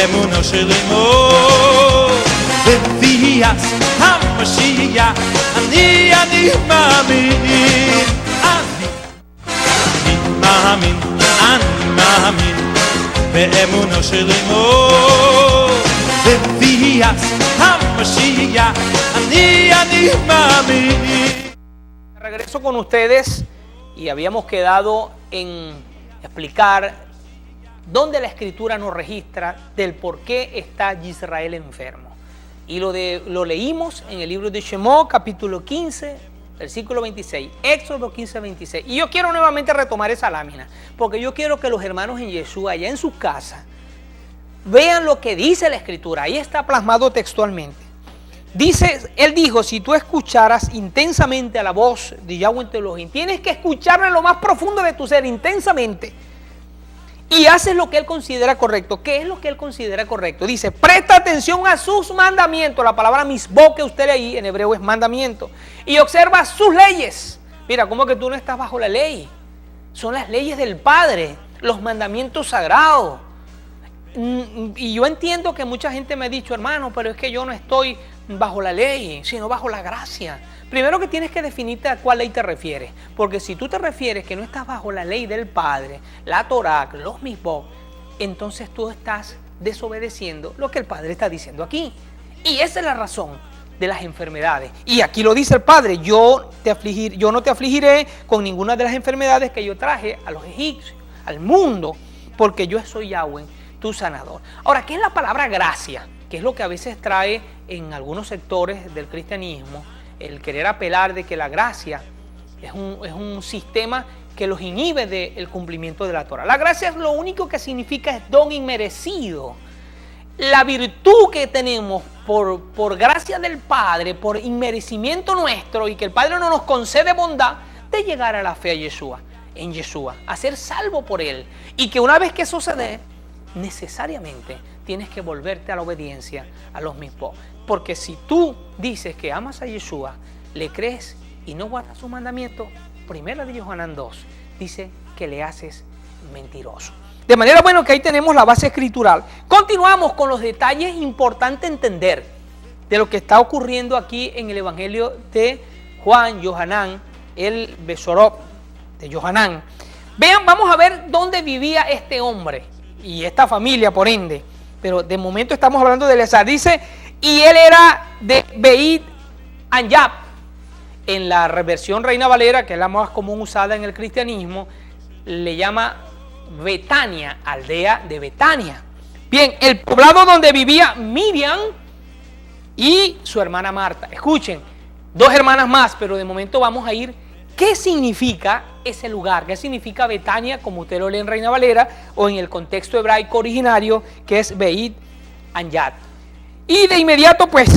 באמונו של אמו בביאת המשיח אני מאמין אני מאמין באמונו של אמו בביאת המשיח אני מאמין. Regreso con ustedes y habíamos quedado en explicar dónde la Escritura nos registra del por qué está Israel enfermo. Y lo leímos en el libro de Shemot, capítulo 15, versículo 26, Éxodo 15, 26. Y yo quiero nuevamente retomar esa lámina, porque yo quiero que los hermanos en Yeshua, allá en su casa, vean lo que dice la Escritura. Ahí está plasmado textualmente. Dice, él dijo, si tú escucharas intensamente a la voz de Yahweh tu Elohim, tienes que escucharlo en lo más profundo de tu ser, intensamente, y haces lo que él considera correcto. ¿Qué es lo que él considera correcto? Dice, presta atención a sus mandamientos. La palabra misbó que usted lee ahí en hebreo es mandamiento. Y observa sus leyes. Mira, como que tú no estás bajo la ley. Son las leyes del Padre, los mandamientos sagrados. Y yo entiendo que mucha gente me ha dicho, hermano, pero es que yo no estoy bajo la ley, sino bajo la gracia. Primero que tienes que definirte a cuál ley te refieres, porque si tú te refieres que no estás bajo la ley del Padre, la Torá, los misbot, entonces tú estás desobedeciendo lo que el Padre está diciendo aquí. Y esa es la razón de las enfermedades. Y aquí lo dice el Padre, yo no te afligiré con ninguna de las enfermedades que yo traje a los egipcios, al mundo, porque yo soy Yahweh, tu sanador. Ahora, ¿qué es la palabra gracia? Que es lo que a veces trae en algunos sectores del cristianismo, el querer apelar de que la gracia es un sistema que los inhibe del cumplimiento de la Torah. La gracia es lo único que significa es don inmerecido. La virtud que tenemos por gracia del Padre, por inmerecimiento nuestro, y que el Padre no nos concede bondad de llegar a la fe a Yeshua, en Yeshua, a ser salvo por Él. Y que una vez que eso se dé, necesariamente tienes que volverte a la obediencia a los mismos. Porque si tú dices que amas a Yeshua, le crees y no guardas sus mandamientos, primera de Yohanan 2 dice que le haces mentiroso. De manera, bueno, que ahí tenemos la base escritural. Continuamos con los detalles importantes entender de lo que está ocurriendo aquí en el Evangelio de Juan, Yohanan, el Besorot de Yohanan. Vean, vamos a ver dónde vivía este hombre y esta familia, por ende. Pero de momento estamos hablando de Eleazar. Dice, y él era de Beit Anyab. En la reversión Reina Valera, que es la más común usada en el cristianismo, le llama Betania, aldea de Betania. Bien, el poblado donde vivía Miriam y su hermana Marta. Escuchen, dos hermanas más, pero de momento vamos a ir. ¿Qué significa ese lugar? ¿Qué significa Betania, como usted lo lee en Reina Valera, o en el contexto hebraico originario, que es Beit Anyab? Y de inmediato, pues,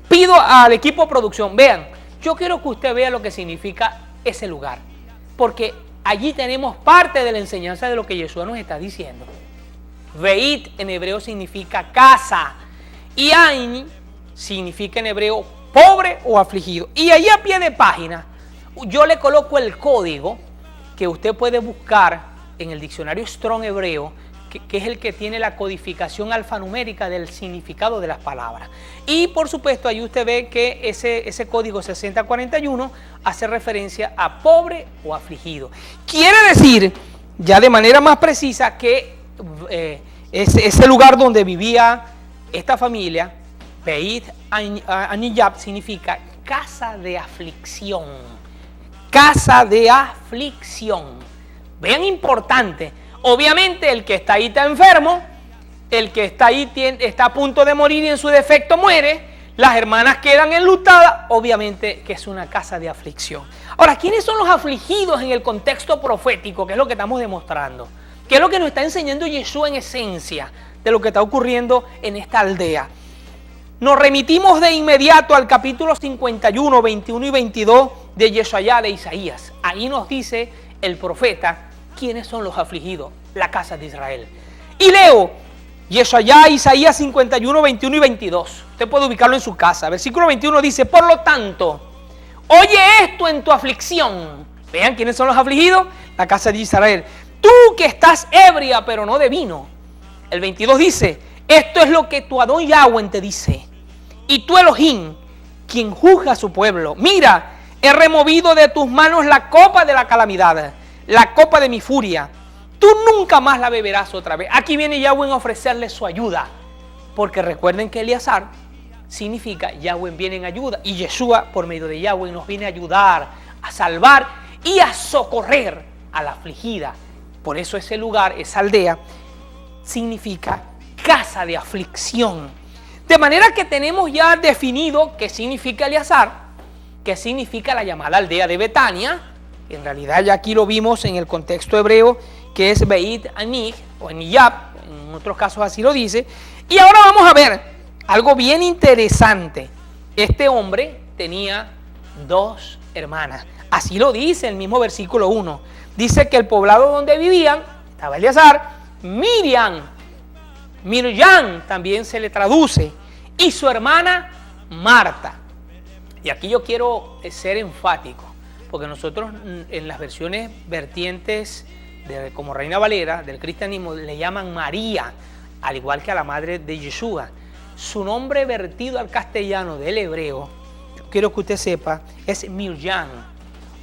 pido al equipo de producción, vean, yo quiero que usted vea lo que significa ese lugar, porque allí tenemos parte de la enseñanza de lo que Yeshua nos está diciendo. Beit en hebreo significa casa, y Ain significa en hebreo pobre o afligido. Y ahí a pie de página, yo le coloco el código que usted puede buscar en el diccionario Strong hebreo, que es el que tiene la codificación alfanumérica del significado de las palabras. Y por supuesto, ahí usted ve que ese código 6041 hace referencia a pobre o afligido. Quiere decir, ya de manera más precisa, que ese lugar donde vivía esta familia, Beit Anyab, significa casa de aflicción. Casa de aflicción. Vean, importante. Obviamente el que está ahí está enfermo, el que está ahí está a punto de morir y en su defecto muere, las hermanas quedan enlutadas, obviamente que es una casa de aflicción. Ahora, ¿quiénes son los afligidos en el contexto profético? Que es lo que estamos demostrando, que es lo que nos está enseñando Yeshua en esencia de lo que está ocurriendo en esta aldea. Nos remitimos de inmediato al capítulo 51, 21 y 22 de Yeshayá de Isaías. Ahí nos dice el profeta quiénes son los afligidos, la casa de Israel. Y leo Yeshayá, Isaías 51, 21 y 22. Usted puede ubicarlo en su casa. Versículo 21 dice, por lo tanto, oye esto en tu aflicción. Vean quiénes son los afligidos, la casa de Israel. Tú que estás ebria, pero no de vino. El 22 dice, esto es lo que tu Adón Yahweh te dice. Y tú, Elohim, quien juzga a su pueblo, mira, he removido de tus manos la copa de la calamidad, la copa de mi furia. Tú nunca más la beberás otra vez. Aquí viene Yahweh a ofrecerle su ayuda. Porque recuerden que Eleazar significa Yahweh viene en ayuda. Y Yeshua, por medio de Yahweh, nos viene a ayudar, a salvar y a socorrer a la afligida. Por eso ese lugar, esa aldea, significa casa de aflicción. De manera que tenemos ya definido qué significa Eleazar, qué significa la llamada aldea de Betania. En realidad ya aquí lo vimos en el contexto hebreo, que es Beit Anig o Niyab, en otros casos así lo dice. Y ahora vamos a ver algo bien interesante. Este hombre tenía 2 hermanas. Así lo dice el mismo versículo 1. Dice que el poblado donde vivían, estaba Eleazar, Miriam también se le traduce, y su hermana Marta. Y aquí yo quiero ser enfático, porque nosotros en las versiones vertientes como Reina Valera del cristianismo le llaman María, al igual que a la madre de Yeshua. Su nombre vertido al castellano del hebreo, quiero que usted sepa, es Miriam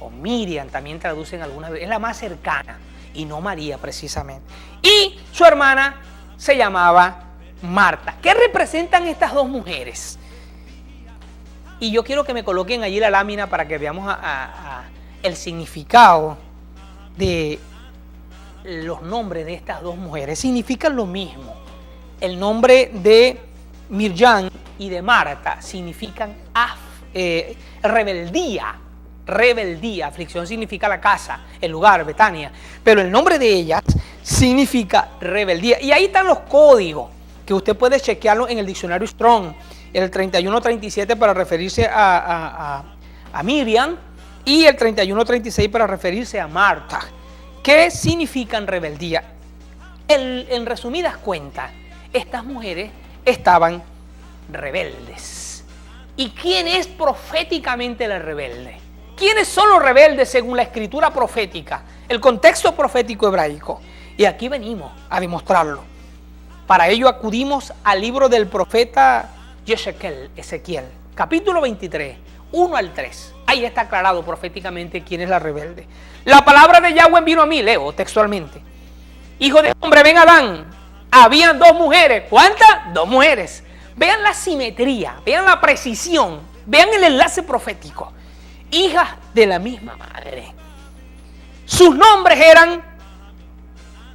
o Miriam, también traducen algunas veces, es la más cercana y no María precisamente. Y su hermana se llamaba Marta. ¿Qué representan estas 2 mujeres? Y yo quiero que me coloquen allí la lámina para que veamos el significado de los nombres de estas 2 mujeres. Significan lo mismo. El nombre de Miriam y de Marta significan rebeldía. Rebeldía, aflicción significa la casa, el lugar, Betania. Pero el nombre de ellas significa rebeldía. Y ahí están los códigos que usted puede chequearlo en el diccionario Strong. El 3137 para referirse a Miriam y el 3136 para referirse a Marta. ¿Qué significan rebeldía? En resumidas cuentas, estas mujeres estaban rebeldes. ¿Y quién es proféticamente el rebelde? ¿Quiénes son los rebeldes según la escritura profética? El contexto profético hebraico. Y aquí venimos a demostrarlo. Para ello acudimos al libro del profeta Ezequiel, capítulo 23, 1 al 3. Ahí está aclarado proféticamente quién es la rebelde. La palabra de Yahweh vino a mí, leo textualmente. Hijo de hombre, ven Adán. Habían 2 mujeres. ¿Cuántas? 2 mujeres. Vean la simetría, vean la precisión, vean el enlace profético. Hijas de la misma madre. Sus nombres eran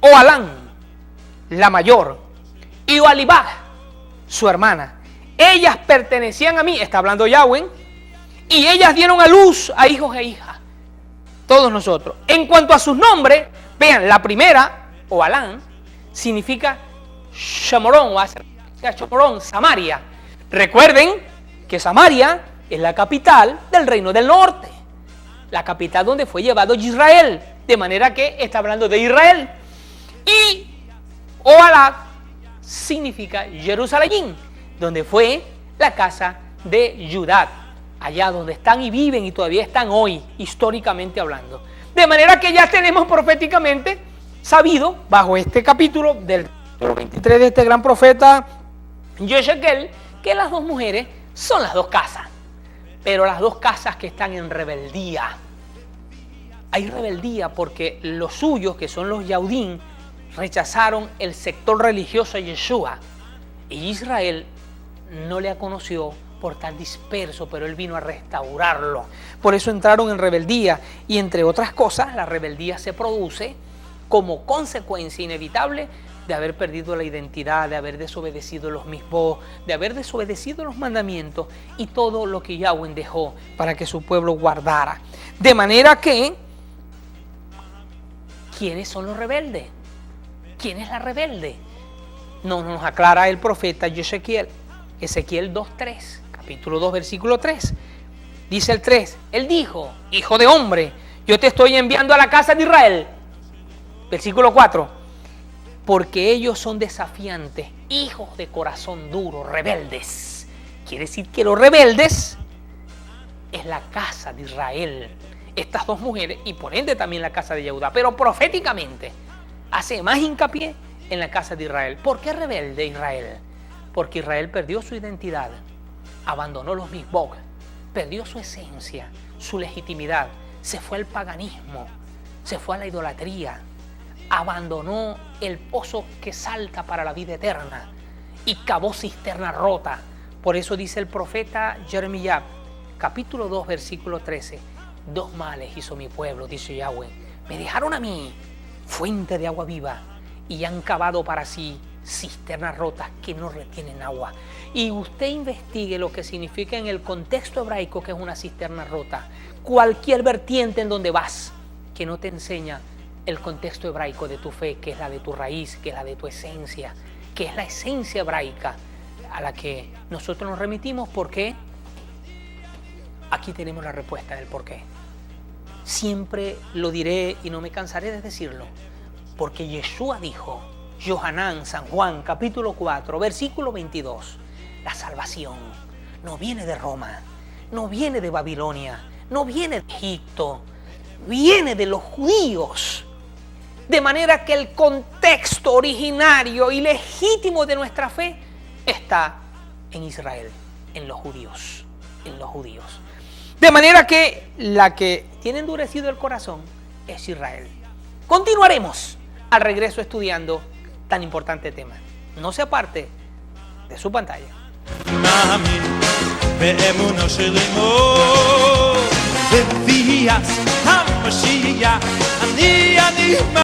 Ohalán, la mayor, y Ohalibah, su hermana. Ellas pertenecían a mí, está hablando Yahweh, y ellas dieron a luz a hijos e hijas. Todos nosotros. En cuanto a sus nombres, vean, la primera, Ohalán, significa Shomorón, Shomorón, Samaria. Recuerden que Samaria es la capital del reino del norte, la capital donde fue llevado Israel, de manera que está hablando de Israel. Y Ohalá significa Jerusalén, donde fue la casa de Judá, allá donde están y viven y todavía están hoy, históricamente hablando. De manera que ya tenemos proféticamente sabido, bajo este capítulo del 23 de este gran profeta Ezequiel, que las 2 mujeres son las 2 casas, pero las 2 casas que están en rebeldía. Hay rebeldía porque los suyos, que son los Yaudín, rechazaron el sector religioso de Yeshua, y Israel no le conoció por tan disperso, pero él vino a restaurarlo. Por eso entraron en rebeldía, y entre otras cosas, la rebeldía se produce como consecuencia inevitable de haber perdido la identidad, de haber desobedecido los mismos, de haber desobedecido los mandamientos y todo lo que Yahweh dejó para que su pueblo guardara. De manera que, ¿quiénes son los rebeldes? ¿Quién es la rebelde? Nos aclara el profeta Ezequiel. Ezequiel 2.3, capítulo 2, versículo 3. Dice el 3, él dijo, hijo de hombre, yo te estoy enviando a la casa de Israel. Versículo 4, porque ellos son desafiantes, hijos de corazón duro, rebeldes. Quiere decir que los rebeldes es la casa de Israel. Estas 2 mujeres, y por ende también la casa de Judá, pero proféticamente hace más hincapié en la casa de Israel. ¿Por qué rebelde Israel? Porque Israel perdió su identidad, abandonó los misbog, perdió su esencia, su legitimidad, se fue al paganismo, se fue a la idolatría, abandonó el pozo que salta para la vida eterna y cavó cisterna rota. Por eso dice el profeta Jeremías, capítulo 2, versículo 13, 2 males hizo mi pueblo, dice Yahweh, me dejaron a mí fuente de agua viva y han cavado para sí cisternas rotas que no retienen agua. Y usted investigue lo que significa en el contexto hebraico que es una cisterna rota. Cualquier vertiente en donde vas que no te enseña el contexto hebraico de tu fe, que es la de tu raíz, que es la de tu esencia, que es la esencia hebraica a la que nosotros nos remitimos. ¿Por qué? Aquí tenemos la respuesta del por qué. Siempre lo diré y no me cansaré de decirlo, porque Yeshua dijo, Yohanan, San Juan, capítulo 4, versículo 22, la salvación no viene de Roma, no viene de Babilonia, no viene de Egipto, viene de los judíos. De manera que el contexto originario y legítimo de nuestra fe está en Israel, en los judíos, en los judíos. De manera que la que tiene endurecido el corazón es Israel. Continuaremos al regreso estudiando tan importante tema. No se aparte de su pantalla. מאמין באמונו של אמו בביאת המשיח אני